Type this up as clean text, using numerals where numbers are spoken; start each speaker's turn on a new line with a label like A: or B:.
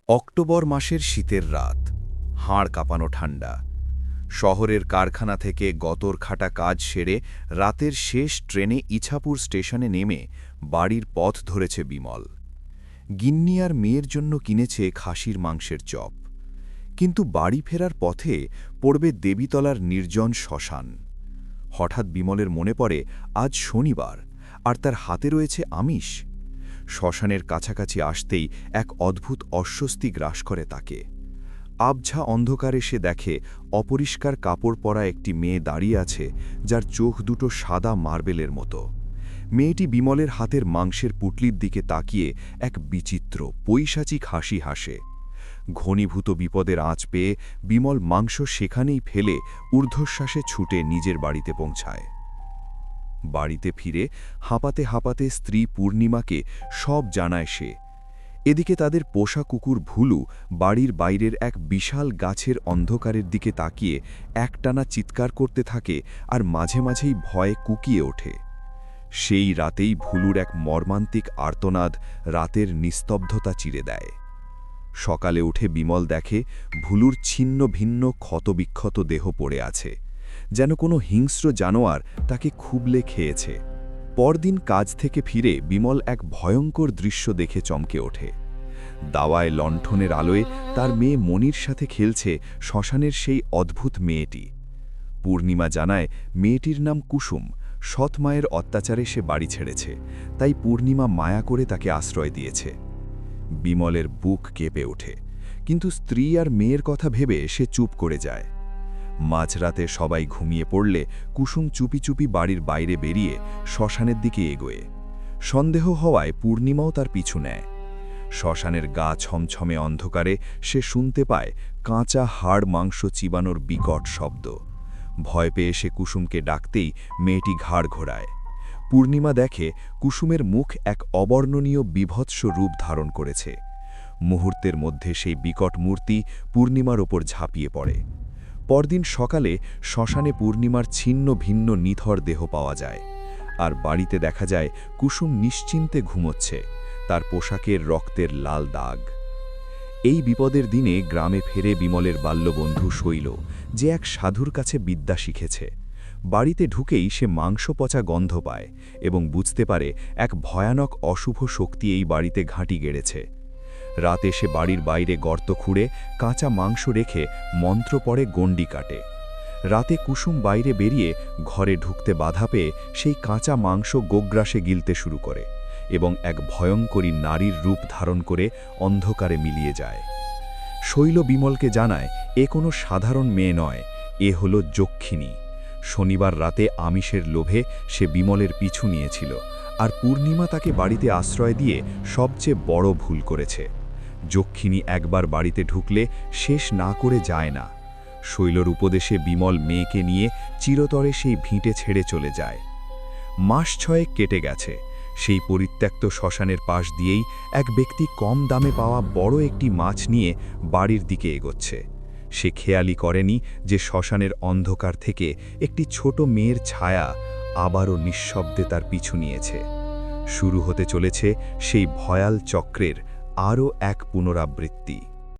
A: October মাসের শীতের রাত, হাড় কাঁপানো ঠান্ডা। শহরের কারখানা থেকে গতর খাটা কাজ সেরে রাতের শেষ ট্রেনে ইছাপুর স্টেশনে নেমে বাড়ির পথ ধরেছে বিমল। গিন্নি আর মেয়ের জন্য কিনেছে খাসির মাংসের চপ। কিন্তু বাড়ি ফেরার পথে পড়বে দেবীতলার নির্জন শ্মশান। হঠাৎ বিমলের মনে পড়ে আজ শনিবার, আর তার হাতে রয়েছে আমিষ। শ্মশানের কাছাকাছি আসতেই এক অদ্ভুত অস্বস্তি গ্রাস করে তাকে। আবঝা অন্ধকারে সে দেখে অপরিষ্কার কাপড় পরা একটি মেয়ে দাঁড়িয়ে আছে, যার চোখ দুটো সাদা মার্বেলের মতো। মেয়েটি বিমলের হাতের মাংসের পুটলির দিকে তাকিয়ে এক বিচিত্র পৈশাচিক হাসি হাসে। ঘনীভূত বিপদের আঁচ পেয়ে বিমল মাংস সেখানেই ফেলে ঊর্ধ্বশ্বাসে ছুটে নিজের বাড়িতে পৌঁছায়। বাড়িতে ফিরে হাঁপাতে হাঁপাতে স্ত্রী পূর্ণিমাকে সব জানায় সে। এদিকে তাদের পোষা কুকুর ভুলু বাড়ির বাইরের এক বিশাল গাছের অন্ধকারের দিকে তাকিয়ে একটানা চিৎকার করতে থাকে, আর মাঝে মাঝেই ভয়ে কুকিয়ে ওঠে। সেই রাতেই ভুলুর এক মর্মান্তিক আর্তনাদ রাতের নিস্তব্ধতা চিরে দেয়। সকালে উঠে বিমল দেখে ভুলুর ছিন্ন ভিন্ন ক্ষতবিক্ষত দেহ পড়ে আছে, যেন কোনো হিংস্র জানোয়ার তাকে খুবলে খেয়েছে। পরদিন কাজ থেকে ফিরে বিমল এক ভয়ঙ্কর দৃশ্য দেখে চমকে ওঠে। দাওয়ায় লণ্ঠনের আলোয় তার মেয়ে মনির সাথে খেলছে শ্মশানের সেই অদ্ভুত মেয়েটি। পূর্ণিমা জানায় মেয়েটির নাম কুসুম। সৎ মায়ের অত্যাচারে সে বাড়ি ছেড়েছে, তাই পূর্ণিমা মায়া করে তাকে আশ্রয় দিয়েছে। বিমলের বুক কেঁপে ওঠে, কিন্তু স্ত্রী আর মেয়ের কথা ভেবে সে চুপ করে যায়। মাঝরাতে সবাই ঘুমিয়ে পড়লে কুসুম চুপি চুপি বাড়ির বাইরে বেরিয়ে শ্মশানের দিকে এগোয়। সন্দেহ হওয়ায় পূর্ণিমাও তার পিছু নেয়। শ্মশানের গা ছমছমে অন্ধকারে সে শুনতে পায় কাঁচা হাড় মাংস চিবানোর বিকট শব্দ। ভয় পেয়ে সে কুসুমকে ডাকতেই মেয়েটি ঘাড় ঘোরায়। পূর্ণিমা দেখে কুসুমের মুখ এক অবর্ণনীয় বিভৎস রূপ ধারণ করেছে। মুহূর্তের মধ্যে সেই বিকট মূর্তি পূর্ণিমার ওপর ঝাঁপিয়ে পড়ে। পরদিন সকালে শ্মশানে পূর্ণিমার ছিন্ন ভিন্ন নিথর দেহ পাওয়া যায়, আর বাড়িতে দেখা যায় কুসুম নিশ্চিন্তে ঘুমোচ্ছে, তার পোশাকের রক্তের লাল দাগ। এই বিপদের দিনে গ্রামে ফেরে বিমলের বাল্যবন্ধু শৈল, যে এক সাধুর কাছে বিদ্যা শিখেছে। বাড়িতে ঢুকেই সে মাংস পচা গন্ধ পায় এবং বুঝতে পারে এক ভয়ানক অশুভ শক্তি এই বাড়িতে ঘাঁটি গেড়েছে। রাতে সে বাড়ির বাইরে গর্ত খুঁড়ে কাঁচা মাংস রেখে মন্ত্র পড়ে গণ্ডি কাটে। রাতে কুসুম বাইরে বেরিয়ে ঘরে ঢুকতে বাধা পেয়ে সেই কাঁচা মাংস গোগ্রাসে গিলতে শুরু করে এবং এক ভয়ঙ্করী নারীর রূপ ধারণ করে অন্ধকারে মিলিয়ে যায়। শৈল বিমলকে জানায় এ কোনো সাধারণ মেয়ে নয়, এ হলো যক্ষিণী। শনিবার রাতে আমিষের লোভে সে বিমলের পিছু নিয়েছিল, আর পূর্ণিমা তাকে বাড়িতে আশ্রয় দিয়ে সবচেয়ে বড় ভুল করেছে। যক্ষিণী একবার বাড়িতে ঢুকলে শেষ না করে যায় না। শৈলর উপদেশে বিমল মেয়েকে নিয়ে চিরতরে সেই ভিঁটে ছেড়ে চলে যায়। মাস ছয়েক কেটে গেছে। সেই পরিত্যক্ত শ্মশানের পাশ দিয়েই এক ব্যক্তি কম দামে পাওয়া বড় একটি মাছ নিয়ে বাড়ির দিকে এগোচ্ছে। সে খেয়ালই করেনি যে শ্মশানের অন্ধকার থেকে একটি ছোট মেয়ের ছায়া আবারও নিঃশব্দে তার পিছু নিয়েছে। শুরু হতে চলেছে সেই ভয়াল চক্রের আরও এক পুনরাবৃত্তি।